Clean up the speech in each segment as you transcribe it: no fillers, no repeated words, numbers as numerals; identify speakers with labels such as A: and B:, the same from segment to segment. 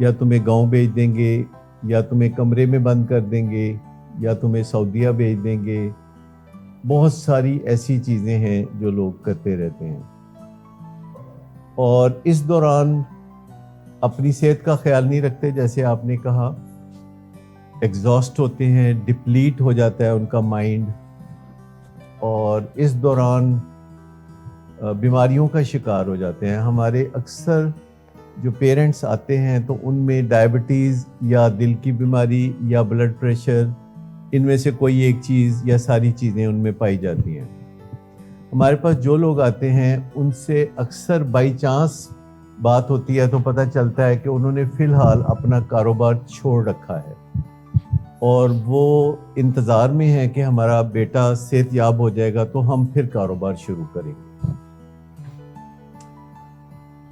A: یا تمہیں گاؤں بھیج دیں گے، یا تمہیں کمرے میں بند کر دیں گے، یا تمہیں سعودیہ بھیج دیں گے. بہت ساری ایسی چیزیں ہیں جو لوگ کرتے رہتے ہیں، اور اس دوران اپنی صحت کا خیال نہیں رکھتے. جیسے آپ نے کہا، ایگزاسٹ ہوتے ہیں، ڈپلیٹ ہو جاتا ہے ان کا مائنڈ، اور اس دوران بیماریوں کا شکار ہو جاتے ہیں. ہمارے اکثر جو پیرنٹس آتے ہیں تو ان میں ڈائبٹیز یا دل کی بیماری یا بلڈ پریشر، ان میں سے کوئی ایک چیز یا ساری چیزیں ان میں پائی جاتی ہیں. ہمارے پاس جو لوگ آتے ہیں ان سے اکثر بائی چانس بات ہوتی ہے تو پتہ چلتا ہے کہ انہوں نے فی الحال اپنا کاروبار چھوڑ رکھا ہے، اور وہ انتظار میں ہے کہ ہمارا بیٹا صحت یاب ہو جائے گا تو ہم پھر کاروبار شروع کریں گے.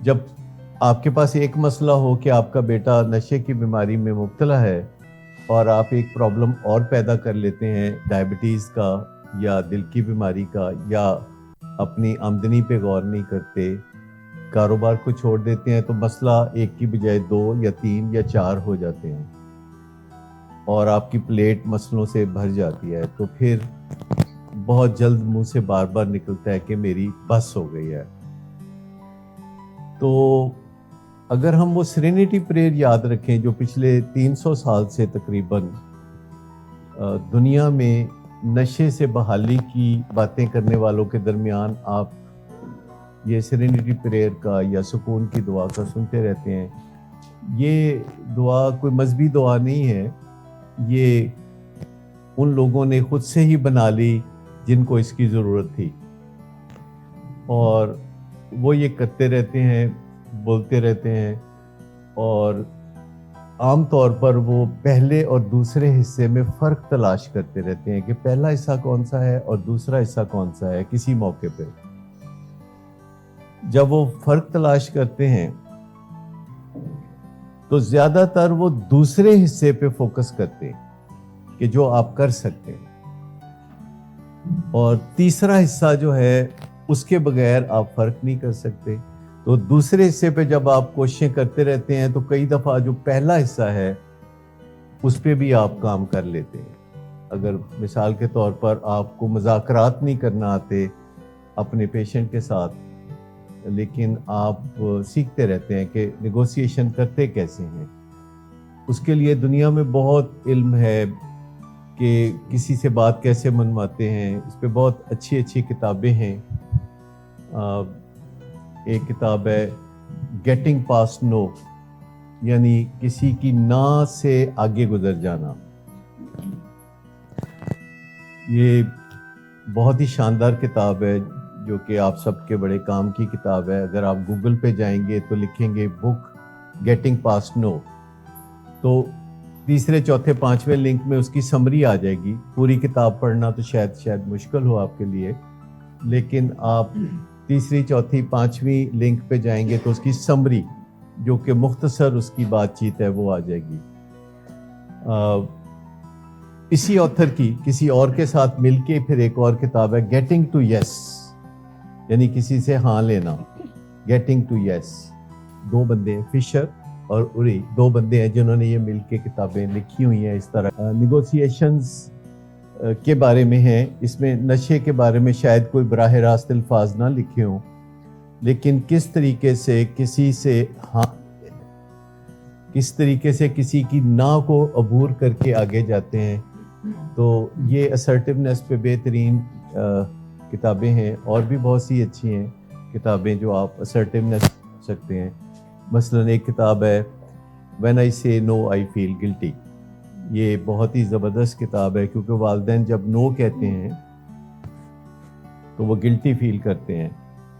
A: جب آپ کے پاس ایک مسئلہ ہو کہ آپ کا بیٹا نشے کی بیماری میں مبتلا ہے، اور آپ ایک پرابلم اور پیدا کر لیتے ہیں ڈائبٹیز کا یا دل کی بیماری کا، یا اپنی آمدنی پہ غور نہیں کرتے، کاروبار کو چھوڑ دیتے ہیں، تو مسئلہ ایک کی بجائے 2 یا 3 یا 4 ہو جاتے ہیں، اور آپ کی پلیٹ مسئلوں سے بھر جاتی ہے. تو پھر بہت جلد منہ سے بار بار نکلتا ہے کہ میری بس ہو گئی ہے. تو اگر ہم وہ سرینٹی پریئر یاد رکھیں جو پچھلے 300 سال سے تقریباً دنیا میں نشے سے بحالی کی باتیں کرنے والوں کے درمیان آپ یہ سرینٹی پریئر کا یا سکون کی دعا کا سنتے رہتے ہیں، یہ دعا کوئی مذہبی دعا نہیں ہے، یہ ان لوگوں نے خود سے ہی بنا لی جن کو اس کی ضرورت تھی، اور وہ یہ کرتے رہتے ہیں، بولتے رہتے ہیں، اور عام طور پر وہ پہلے اور دوسرے حصے میں فرق تلاش کرتے رہتے ہیں کہ پہلا حصہ کون سا ہے اور دوسرا حصہ کون سا ہے. کسی موقع پہ جب وہ فرق تلاش کرتے ہیں تو زیادہ تر وہ دوسرے حصے پہ فوکس کرتے ہیں کہ جو آپ کر سکتے ہیں، اور تیسرا حصہ جو ہے اس کے بغیر آپ فرق نہیں کر سکتے. تو دوسرے حصے پہ جب آپ کوششیں کرتے رہتے ہیں تو کئی دفعہ جو پہلا حصہ ہے اس پہ بھی آپ کام کر لیتے ہیں. اگر مثال کے طور پر آپ کو مذاکرات نہیں کرنا آتے اپنے پیشنٹ کے ساتھ، لیکن آپ سیکھتے رہتے ہیں کہ نیگوسیشن کرتے کیسے ہیں، اس کے لیے دنیا میں بہت علم ہے کہ کسی سے بات کیسے منواتے ہیں. اس پہ بہت اچھی اچھی کتابیں ہیں. ایک کتاب ہے گیٹنگ پاسٹ نو، یعنی کسی کی نا سے آگے گزر جانا. یہ بہت ہی شاندار کتاب ہے جو کہ آپ سب کے بڑے کام کی کتاب ہے. اگر آپ گوگل پہ جائیں گے تو لکھیں گے بک گیٹنگ پاسٹ نو، تو تیسرے چوتھے پانچویں لنک میں اس کی سمری آ جائے گی. پوری کتاب پڑھنا تو شاید مشکل ہو آپ کے لیے، لیکن آپ تیسری چوتھی پانچویں لنک پہ جائیں گے تو اس کی سمری جو کہ مختصر اس کی بات چیت ہے وہ آ جائے گی. اسی آتھر کی کسی اور کے ساتھ مل کے پھر ایک اور کتاب ہے گیٹنگ ٹو یس، یعنی کسی سے ہاں لینا. گیٹنگ ٹو یس، 2 بندے ہیں، فشر اور اوری، 2 بندے ہیں جنہوں نے یہ مل کے کتابیں لکھی ہوئی ہیں. اس طرح نیگوسیشنز کے بارے میں ہیں. اس میں نشے کے بارے میں شاید کوئی براہ راست الفاظ نہ لکھے ہوں، لیکن کس طریقے سے کسی سے ہاں، کس طریقے سے کسی کی نا کو عبور کر کے آگے جاتے ہیں. تو یہ اسرٹیونیس پہ بہترین کتابیں ہیں، اور بھی بہت سی اچھی ہیں کتابیں جو آپ اسرٹیونیس کر سکتے ہیں. مثلا ایک کتاب ہے وین آئی سے نو آئی فیل گلٹی. یہ بہت ہی زبردست کتاب ہے کیونکہ والدین جب نو کہتے ہیں تو وہ گلٹی فیل کرتے ہیں،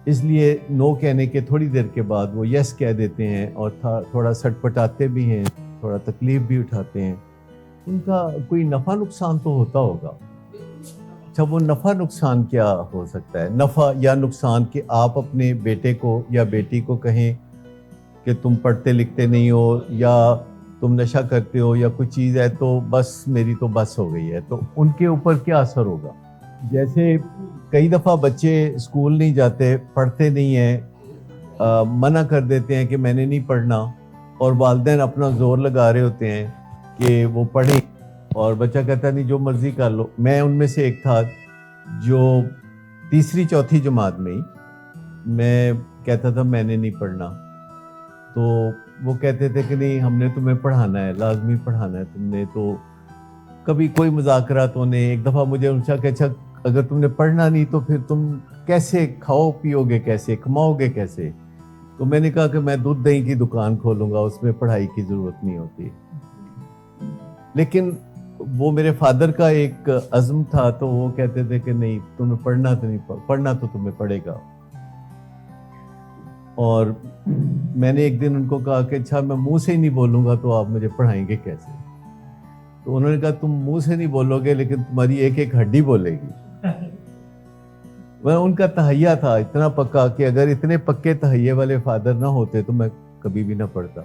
A: اس لیے نو کہنے کے تھوڑی دیر کے بعد وہ یس کہہ دیتے ہیں، اور تھوڑا سٹ پٹاتے بھی ہیں، تھوڑا تکلیف بھی اٹھاتے ہیں. ان کا کوئی نفع نقصان تو ہوتا ہوگا. اچھا، وہ نفع نقصان کیا ہو سکتا ہے؟ نفع یا نقصان کہ آپ اپنے بیٹے کو یا بیٹی کو کہیں کہ تم پڑھتے لکھتے نہیں ہو، یا تم نشہ کرتے ہو، یا کوئی چیز ہے تو بس میری تو بس ہو گئی ہے، تو ان کے اوپر کیا اثر ہوگا؟ جیسے کئی دفعہ بچے اسکول نہیں جاتے، پڑھتے نہیں ہیں، منع کر دیتے ہیں کہ میں نے نہیں پڑھنا، اور والدین اپنا زور لگا رہے ہوتے ہیں کہ وہ پڑھیں اور بچہ کہتا نہیں جو مرضی کر لو. میں ان میں سے ایک تھا جو تیسری چوتھی جماعت میں ہی میں کہتا تھا میں نے نہیں پڑھنا, تو وہ کہتے تھے کہ نہیں ہم نے تمہیں پڑھانا ہے, لازمی پڑھانا ہے تم نے. تو کبھی کوئی مذاکرات ہونے, ایک دفعہ مجھے ان سے کہ اچھا اگر تم نے پڑھنا نہیں تو پھر تم کیسے کھاؤ پیو گے, کیسے کماؤ گے کیسے؟ تو میں نے کہا کہ میں دودھ دہی کی دکان کھولوں گا, اس میں پڑھائی کی ضرورت نہیں ہوتی. لیکن وہ میرے فادر کا ایک عزم تھا, تو وہ کہتے تھے کہ نہیں تمہیں پڑھنا تو نہیں, پڑھنا تو تمہیں پڑے گا. اور میں نے ایک دن ان کو کہا کہ اچھا میں منہ سے ہی نہیں بولوں گا تو آپ مجھے پڑھائیں گے کیسے؟ تو انہوں نے کہا تم منہ سے نہیں بولو گے لیکن تمہاری ایک ایک ہڈی بولے گی. وہ ان کا تہیہ تھا اتنا پکا کہ اگر اتنے پکے تہیے والے فادر نہ ہوتے تو میں کبھی بھی نہ پڑھتا.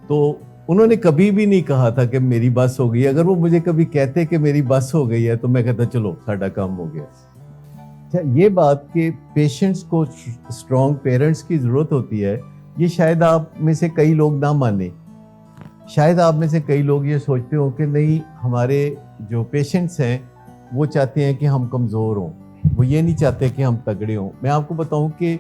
A: تو انہوں نے کبھی بھی نہیں کہا تھا کہ میری بس ہو گئی. اگر وہ مجھے کبھی کہتے کہ میری بس ہو گئی ہے تو میں کہتا چلو ساڈا کام ہو گیا. یہ بات کہ پیشنٹس کو اسٹرانگ پیرنٹس کی ضرورت ہوتی ہے, یہ شاید آپ میں سے کئی لوگ نہ مانیں. شاید آپ میں سے کئی لوگ یہ سوچتے ہوں کہ نہیں ہمارے جو پیشنٹس ہیں وہ چاہتے ہیں کہ ہم کمزور ہوں, وہ یہ نہیں چاہتے کہ ہم تگڑے ہوں. میں آپ کو بتاؤں کہ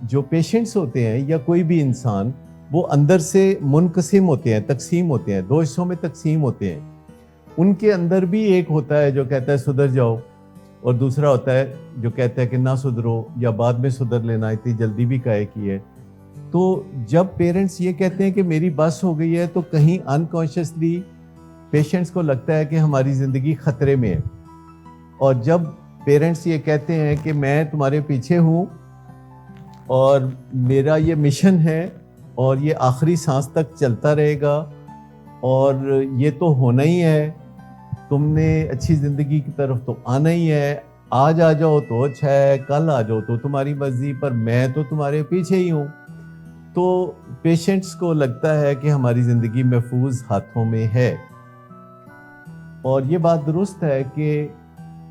A: جو پیشنٹس ہوتے ہیں یا کوئی بھی انسان, وہ اندر سے منقسم ہوتے ہیں, تقسیم ہوتے ہیں, دو حصوں میں تقسیم ہوتے ہیں. ان کے اندر بھی ایک ہوتا ہے جو کہتا ہے سدھر جاؤ, اور دوسرا ہوتا ہے جو کہتا ہے کہ نہ سدھرو یا بعد میں سدھر لینا, اتنی جلدی بھی کائے کی ہے. تو جب پیرنٹس یہ کہتے ہیں کہ میری بس ہو گئی ہے تو کہیں انکانشیسلی پیشنٹس کو لگتا ہے کہ ہماری زندگی خطرے میں ہے. اور جب پیرنٹس یہ کہتے ہیں کہ میں تمہارے پیچھے ہوں اور میرا یہ مشن ہے اور یہ آخری سانس تک چلتا رہے گا اور یہ تو ہونا ہی ہے, تم نے اچھی زندگی کی طرف تو آنا ہی ہے, آج آ جاؤ تو اچھا ہے, کل آ جاؤ تو تمہاری مرضی, پر میں تو تمہارے پیچھے ہی ہوں. تو پیشنٹس کو لگتا ہے کہ ہماری زندگی محفوظ ہاتھوں میں ہے. اور یہ بات درست ہے کہ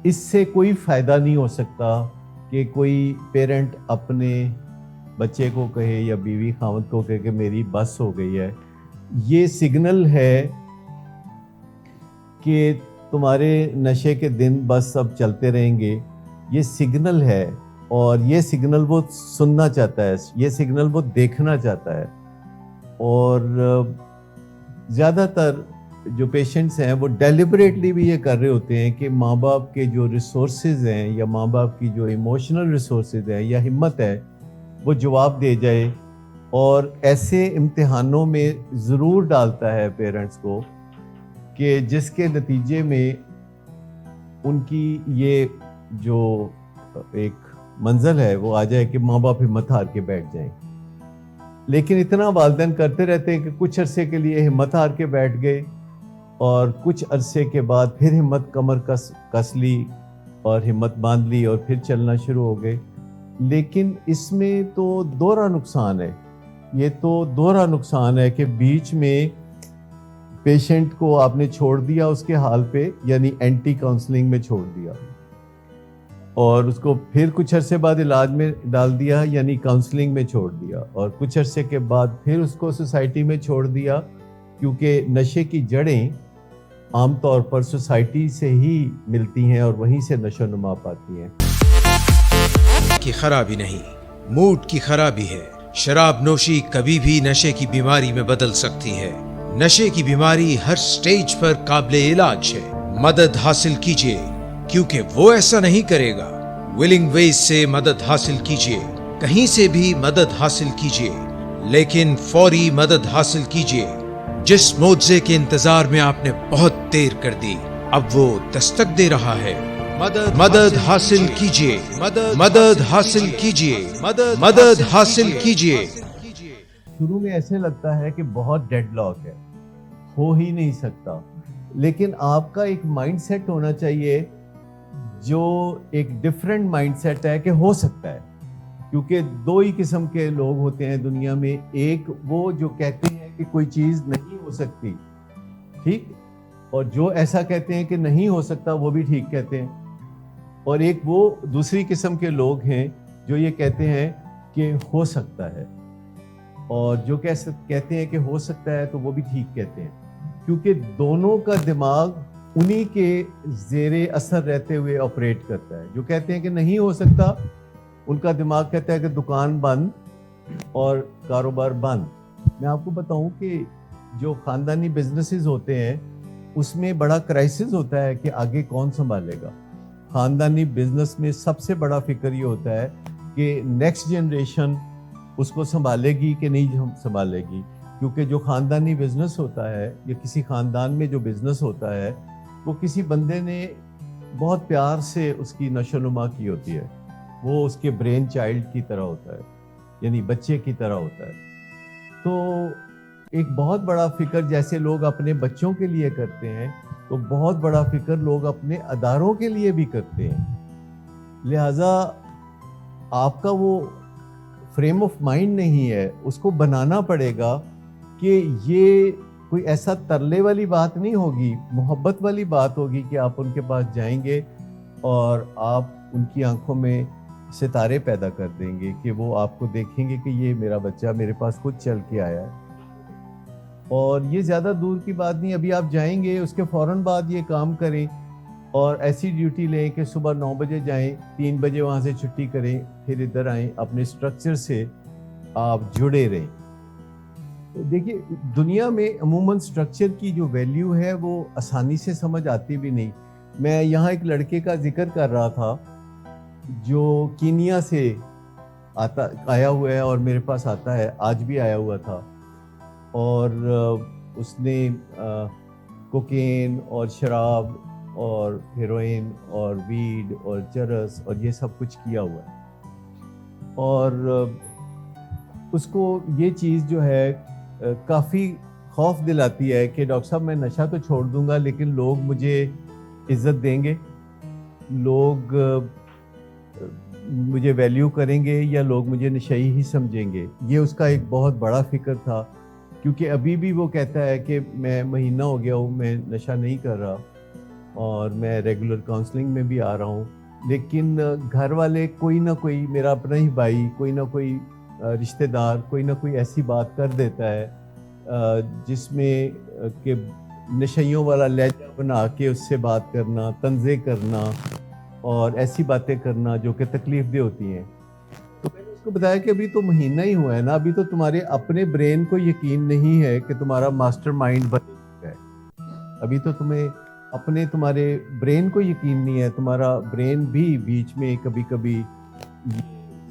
A: اس سے کوئی فائدہ نہیں ہو سکتا کہ کوئی پیرنٹ اپنے بچے کو کہے یا بیوی خاوند کو کہے کہ میری بس ہو گئی ہے. یہ سگنل ہے کہ تمہارے نشے کے دن بس اب چلتے رہیں گے. یہ سگنل ہے, اور یہ سگنل وہ سننا چاہتا ہے, یہ سگنل وہ دیکھنا چاہتا ہے. اور زیادہ تر جو پیشنٹس ہیں وہ ڈیلیبریٹلی بھی یہ کر رہے ہوتے ہیں کہ ماں باپ کے جو ریسورسز ہیں یا ماں باپ کی جو ایموشنل ریسورسز ہیں یا ہمت ہے وہ جواب دے جائے. اور ایسے امتحانوں میں ضرور ڈالتا ہے پیرنٹس کو کہ جس کے نتیجے میں ان کی یہ جو ایک منزل ہے وہ آ جائے کہ ماں باپ ہمت ہار کے بیٹھ جائیں. لیکن اتنا والدین کرتے رہتے ہیں کہ کچھ عرصے کے لیے ہمت ہار کے بیٹھ گئے اور کچھ عرصے کے بعد پھر ہمت کمر کس لی اور ہمت باندھ لی اور پھر چلنا شروع ہو گئے. لیکن اس میں تو دوہرا نقصان ہے. یہ تو دوہرا نقصان ہے کہ بیچ میں پیشنٹ کو آپ نے چھوڑ دیا اس کے حال پہ, یعنی اینٹی کاؤنسلنگ میں چھوڑ دیا, اور اس کو پھر کچھ عرصے بعد علاج میں ڈال دیا یعنی کاؤنسلنگ میں چھوڑ دیا, اور کچھ عرصے کے بعد پھر اس کو سوسائٹی میں چھوڑ دیا, کیونکہ نشے کی جڑیں عام طور پر سوسائٹی سے ہی ملتی ہیں اور وہیں سے نشو و نما پاتی ہیں.
B: کی خرابی نہیں, موڈ کی خرابی ہے. شراب نوشی کبھی بھی نشے کی بیماری میں بدل سکتی ہے. نشے کی بیماری ہر سٹیج پر قابل علاج ہے. مدد حاصل کیجیے, کیونکہ وہ ایسا نہیں کرے گا. ولنگ ویز سے مدد حاصل کیجیے, کہیں سے بھی مدد حاصل کیجیے, لیکن فوری مدد حاصل کیجیے. جس معجزے کے انتظار میں آپ نے بہت دیر کر دی, اب وہ دستک دے رہا ہے. مدد حاصل کیجیے, مدد حاصل کیجیے, مدد حاصل کیجیے.
A: شروع میں ایسے لگتا ہے کہ بہت ڈیڈ لاک ہے, ہو ہی نہیں سکتا, لیکن آپ کا ایک مائنڈ سیٹ ہونا چاہیے جو ایک ڈیفرنٹ مائنڈ سیٹ ہے کہ ہو سکتا ہے. کیونکہ دو ہی قسم کے لوگ ہوتے ہیں دنیا میں, ایک وہ جو کہتے ہیں کہ کوئی چیز نہیں ہو سکتی, ٹھیک, اور جو ایسا کہتے ہیں کہ نہیں ہو سکتا وہ بھی ٹھیک کہتے ہیں, اور ایک وہ دوسری قسم کے لوگ ہیں جو یہ کہتے ہیں کہ ہو سکتا ہے. اور جو کہتے ہیں کہ ہو سکتا ہے تو وہ بھی ٹھیک کہتے ہیں, کیونکہ دونوں کا دماغ انہی کے زیر اثر رہتے ہوئے آپریٹ کرتا ہے. جو کہتے ہیں کہ نہیں ہو سکتا, ان کا دماغ کہتا ہے کہ دکان بند اور کاروبار بند. میں آپ کو بتاؤں کہ جو خاندانی بزنسز ہوتے ہیں اس میں بڑا کرائسس ہوتا ہے کہ آگے کون سنبھالے گا. خاندانی بزنس میں سب سے بڑا فکر یہ ہوتا ہے کہ نیکسٹ جنریشن اس کو سنبھالے گی کہ نہیں سنبھالے گی, کیونکہ جو خاندانی بزنس ہوتا ہے یا کسی خاندان میں جو بزنس ہوتا ہے وہ کسی بندے نے بہت پیار سے اس کی نشو نما کی ہوتی ہے. وہ اس کے برین چائلڈ کی طرح ہوتا ہے, یعنی بچے کی طرح ہوتا ہے. تو ایک بہت بڑا فکر جیسے لوگ اپنے بچوں کے لیے کرتے ہیں تو بہت بڑا فکر لوگ اپنے اداروں کے لیے بھی کرتے ہیں. لہٰذا آپ کا وہ فریم آف مائنڈ نہیں ہے, اس کو بنانا پڑے گا کہ یہ کوئی ایسا ترلے والی بات نہیں ہوگی, محبت والی بات ہوگی کہ آپ ان کے پاس جائیں گے اور آپ ان کی آنکھوں میں ستارے پیدا کر دیں گے کہ وہ آپ کو دیکھیں گے کہ یہ میرا بچہ میرے پاس خود چل کے آیا ہے. اور یہ زیادہ دور کی بات نہیں, ابھی آپ جائیں گے اس کے فوراً بعد یہ کام کریں اور ایسی ڈیوٹی لیں کہ صبح 9 بجے جائیں, 3 بجے وہاں سے چھٹی کریں, پھر ادھر آئیں, اپنے اسٹرکچر سے آپ جڑے رہیں. دیکھیے دنیا میں عموماً اسٹرکچر کی جو ویلیو ہے وہ آسانی سے سمجھ آتی بھی نہیں. میں یہاں ایک لڑکے کا ذکر کر رہا تھا جو کینیا سے آیا ہوا ہے اور میرے پاس آتا ہے, آج بھی آیا ہوا تھا, اور اس نے کوکین اور شراب اور ہیروئن اور ویڈ اور چرس اور یہ سب کچھ کیا ہوا ہے. اور اس کو یہ چیز جو ہے کافی خوف دلاتی ہے کہ ڈاکٹر صاحب میں نشہ تو چھوڑ دوں گا لیکن لوگ مجھے عزت دیں گے, لوگ مجھے ویلیو کریں گے یا لوگ مجھے نشئی ہی سمجھیں گے. یہ اس کا ایک بہت بڑا فکر تھا, کیونکہ ابھی بھی وہ کہتا ہے کہ میں مہینہ ہو گیا ہوں میں نشہ نہیں کر رہا اور میں ریگولر کاؤنسلنگ میں بھی آ رہا ہوں, لیکن گھر والے کوئی نہ کوئی, میرا اپنا ہی بھائی, کوئی نہ کوئی رشتہ دار کوئی نہ کوئی ایسی بات کر دیتا ہے جس میں کہ نشیوں والا لہجہ بنا کے اس سے بات کرنا, طنزیں کرنا اور ایسی باتیں کرنا جو کہ تکلیف دہ ہوتی ہیں. تو میں نے اس کو بتایا کہ ابھی تو مہینہ ہی ہوا ہے نا, ابھی تو تمہارے اپنے برین کو یقین نہیں ہے کہ تمہارا ماسٹر مائنڈ بدل چکا ہے, ابھی تو تمہارے برین کو یقین نہیں ہے. تمہارا برین بھی بیچ میں کبھی کبھی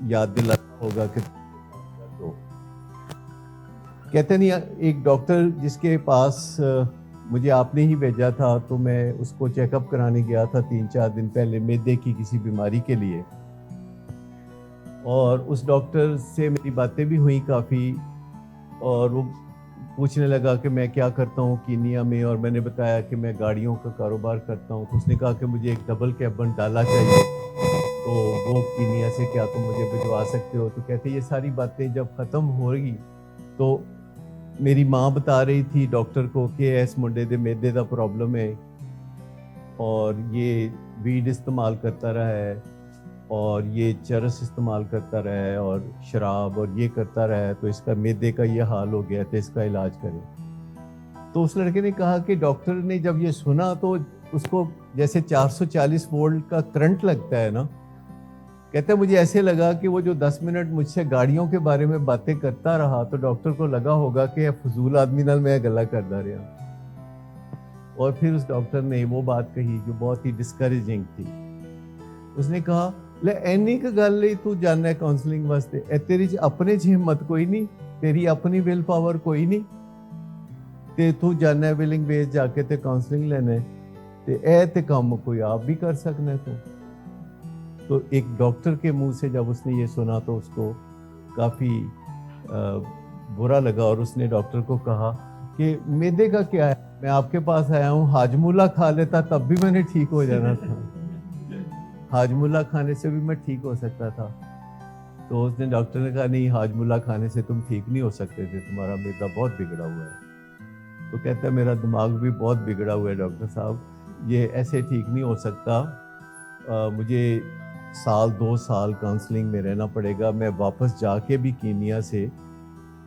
A: یاد دلاتا ہوگا کہ تو کہتے نہیں. ایک ڈاکٹر جس کے پاس مجھے آپ نے ہی بھیجا تھا تو میں اس کو چیک اپ کرانے گیا تھا 3-4 دن پہلے معدے کی کسی بیماری کے لیے, اور اس ڈاکٹر سے میری باتیں بھی ہوئیں کافی, اور وہ پوچھنے لگا کہ میں کیا کرتا ہوں کینیا میں, اور میں نے بتایا کہ میں گاڑیوں کا کاروبار کرتا ہوں. تو اس نے کہا کہ مجھے ایک ڈبل کیبن ڈالا چاہیے, تو وہ کینیا سے کیا تم مجھے بھجوا سکتے ہو؟ تو کہتے یہ ساری باتیں جب ختم ہوگی تو میری ماں بتا رہی تھی ڈاکٹر کو کہ اس منڈے دے میدے دا پرابلم ہے اور یہ ویڈ استعمال کرتا رہا ہے اور یہ چرس استعمال کرتا رہا ہے اور شراب اور یہ کرتا رہا ہے, تو اس کا میدے کا یہ حال ہو گیا تو اس کا علاج کریں. تو اس لڑکے نے کہا کہ ڈاکٹر نے جب یہ سنا تو اس کو جیسے 440 وولٹ کا کرنٹ لگتا ہے نا, کہتے ہیں مجھے ایسے لگا کہ وہ جو 10 منٹ مجھ سے گاڑیوں کے بارے میں باتیں کرتا رہا تو ڈاکٹر کو لگا ہوگا کہ فضول آدمی نال میں گلا کرتا رہا. اور پھر اس ڈاکٹر نے وہ بات کہی جو بہت ہی ڈسکریجنگ تھی. اس نے کہا لے اینی کا گل نہیں تو جانا ہے کاؤنسلنگ واسطے, اے تیری اپنے چ ہمت کوئی نہیں, تیری اپنی ول پاور کوئی نہیں, تے تو جانا ہے ولنگ بیس جا کے تے کاؤنسلنگ لینا ہے, تے اے تے کام کوئی آپ بھی کر سکنا ہے. تو ایک ڈاکٹر کے منہ سے جب اس نے یہ سنا تو اس کو کافی برا لگا, اور اس نے ڈاکٹر کو کہا کہ میدے کا کیا ہے, میں آپ کے پاس آیا ہوں, حاجمولہ کھا لیتا تب بھی میں نے ٹھیک ہو جانا تھا, حاجمولہ کھانے سے بھی میں ٹھیک ہو سکتا تھا. تو اس نے ڈاکٹر نے کہا نہیں, حاجمولہ کھانے سے تم ٹھیک نہیں ہو سکتے تھے, تمہارا میدا بہت بگڑا ہوا ہے. تو کہتا ہے میرا دماغ بھی بہت بگڑا ہوا ہے ڈاکٹر صاحب, یہ ایسے ٹھیک نہیں ہو سکتا, مجھے 1-2 سال کاؤنسلنگ میں رہنا پڑے گا, میں واپس جا کے بھی کینیا سے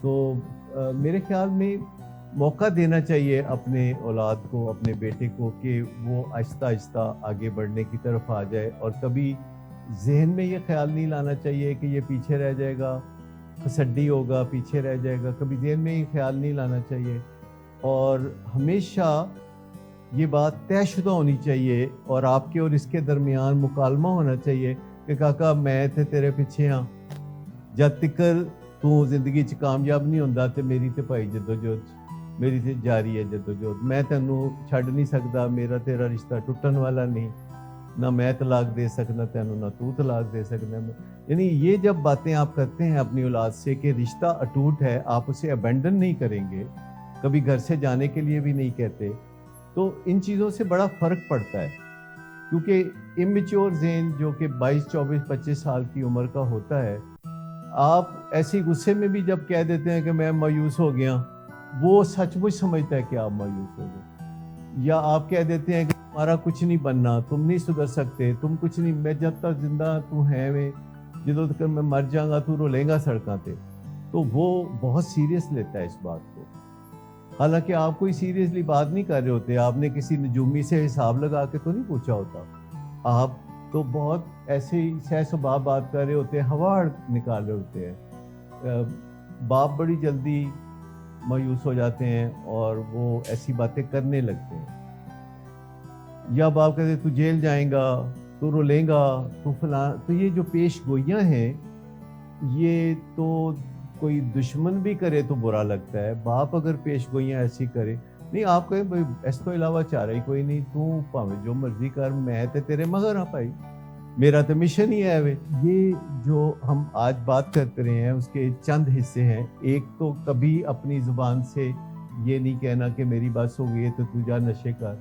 A: تو میرے خیال میں موقع دینا چاہیے اپنے اولاد کو, اپنے بیٹے کو, کہ وہ آہستہ آہستہ آگے بڑھنے کی طرف آ جائے, اور کبھی ذہن میں یہ خیال نہیں لانا چاہیے کہ یہ پیچھے رہ جائے گا, پھسڈی ہوگا, پیچھے رہ جائے گا. کبھی ذہن میں یہ خیال نہیں لانا چاہیے, اور ہمیشہ یہ بات طے شدہ ہونی چاہیے, اور آپ کے اور اس کے درمیان مکالمہ ہونا چاہیے کہ کاکا میں تے تیرے پیچھے ہاں, جد تکر تو زندگی چ کامیاب نہیں ہوندا تے میری تے بھائی جدوجہد میری تے جاری ہے جدوجہد, میں تینوں چھڈ نہیں سکدا, میرا تیرا رشتہ ٹوٹن والا نہیں, نہ میں طلاق دے سکنا تینوں نہ تو طلاق دے سکنا. یعنی یہ جب باتیں آپ کرتے ہیں اپنی اولاد سے کہ رشتہ اٹوٹ ہے, آپ اسے ابینڈن نہیں کریں گے, کبھی گھر سے جانے کے لیے بھی نہیں کہتے, تو ان چیزوں سے بڑا فرق پڑتا ہے. کیونکہ امیچور ذہن جو کہ 22, 24, 25 سال کی عمر کا ہوتا ہے, آپ ایسے غصے میں بھی جب کہہ دیتے ہیں کہ میں مایوس ہو گیا, وہ سچ مچ سمجھتا ہے کہ آپ مایوس ہو گئے. یا آپ کہہ دیتے ہیں کہ تمہارا کچھ نہیں بننا, تم نہیں سدھر سکتے, تم کچھ نہیں, میں جب تک زندہ تو ہے میں جدوں تک میں مر جاؤں گا تو رولیں گا سڑکاں تے, تو وہ بہت سیریس لیتا ہے اس بات کو. حالانکہ آپ کوئی سیریسلی بات نہیں کر رہے ہوتے, آپ نے کسی نجومی سے حساب لگا کے تو نہیں پوچھا ہوتا, آپ تو بہت ایسے ہی سہ سباب بات کر رہے ہوتے ہیں, ہوا نکال رہے ہوتے ہیں. باپ بڑی جلدی مایوس ہو جاتے ہیں اور وہ ایسی باتیں کرنے لگتے ہیں. یا باپ کہتے تو جیل جائیں گا, تو رولیں گا, تو فلاں. تو یہ جو پیش گوئیاں ہیں یہ تو کوئی دشمن بھی کرے تو برا لگتا ہے, باپ اگر پیش گوئیاں ایسی کرے, نہیں آپ کہیں بھائی اس تو علاوہ چارہ ہی کوئی نہیں, تو پاویں جو مرضی کر, میں تے تیرے مگر ہاں بھائی, میرا تو مشن ہی ہے وے. یہ جو ہم آج بات کرتے رہے ہیں اس کے چند حصے ہیں. ایک تو کبھی اپنی زبان سے یہ نہیں کہنا کہ میری بس ہو گئی ہے تو جا نشے کر,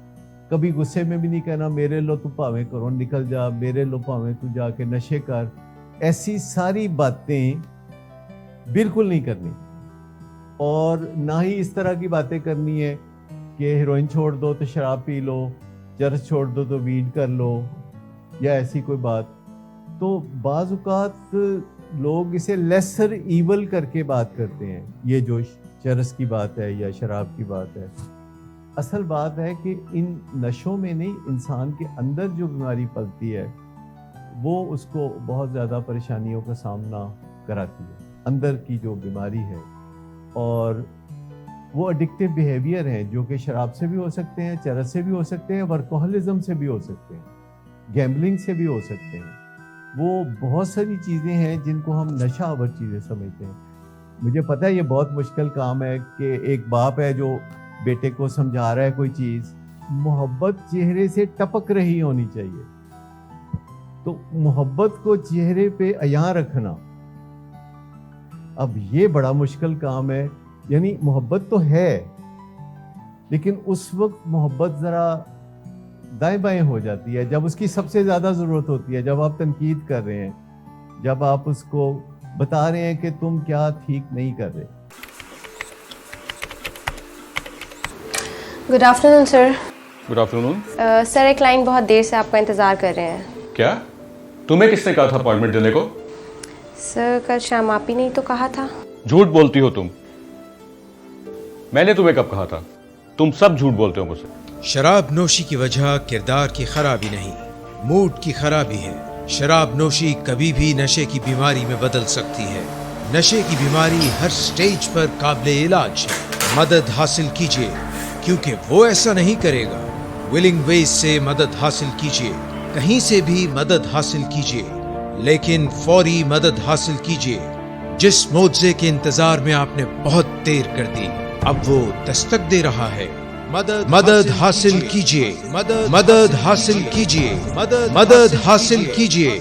A: کبھی غصے میں بھی نہیں کہنا میرے لو تو پاویں کرو نکل جا, میرے لو پاویں تو جا کے نشے کر. ایسی ساری باتیں بالکل نہیں کرنی, اور نہ ہی اس طرح کی باتیں کرنی ہے کہ ہیروئن چھوڑ دو تو شراب پی لو, چرس چھوڑ دو تو ویڈ کر لو, یا ایسی کوئی بات. تو بعض اوقات لوگ اسے لیسر ایول کر کے بات کرتے ہیں, یہ جو چرس کی بات ہے یا شراب کی بات ہے. اصل بات ہے کہ ان نشوں میں نہیں, انسان کے اندر جو بیماری پلتی ہے وہ اس کو بہت زیادہ پریشانیوں کا سامنا کراتی ہے, اندر کی جو بیماری ہے. اور وہ اڈکٹیو بیہیویئر ہیں جو کہ شراب سے بھی ہو سکتے ہیں, چرس سے بھی ہو سکتے ہیں, ورکوہلزم سے بھی ہو سکتے ہیں, گیمبلنگ سے بھی ہو سکتے ہیں. وہ بہت ساری چیزیں ہیں جن کو ہم نشہ آور چیزیں سمجھتے ہیں. مجھے پتہ ہے یہ بہت مشکل کام ہے کہ ایک باپ ہے جو بیٹے کو سمجھا رہا ہے کوئی چیز, محبت چہرے سے ٹپک رہی ہونی چاہیے. تو محبت کو چہرے پہ عیاں رکھنا, اب یہ بڑا مشکل کام ہے. یعنی محبت تو ہے لیکن اس وقت محبت ذرا دائیں بائیں ہو جاتی ہے جب اس کی سب سے زیادہ ضرورت ہوتی ہے, جب آپ تنقید کر رہے ہیں, جب آپ اس کو بتا رہے ہیں کہ تم کیا ٹھیک نہیں کر رہے.
C: گڈ آفٹر نون سر.
D: گڈ آفٹر نون.
C: سر ایک کلائنٹ بہت دیر سے آپ کا انتظار کر رہے ہیں.
D: کیا تمہیں کس نے کہا تھا اپائنٹمنٹ دینے کو؟
C: سر کل شام آپ ہی نہیں تو کہا تھا.
D: جھوٹ بولتی ہو تم. میں نے تمہیں کب کہا تھا؟ تم سب جھوٹ بولتے ہو مجھ سے.
B: شراب نوشی کی وجہ کردار کی خرابی نہیں, موڈ کی خرابی ہے. شراب نوشی کبھی بھی نشے کی بیماری میں بدل سکتی ہے. نشے کی بیماری ہر سٹیج پر قابل علاج ہے. مدد حاصل کیجیے کیونکہ وہ ایسا نہیں کرے گا. ولنگ ویز سے مدد حاصل کیجیے, کہیں سے بھی مدد حاصل کیجیے, لیکن فوری مدد حاصل کیجیے. جس معجزے کے انتظار میں آپ نے بہت دیر کر دی, اب وہ دستک دے رہا ہے. مدد حاصل کیجیے, مدد حاصل کیجیے, مدد حاصل کیجیے.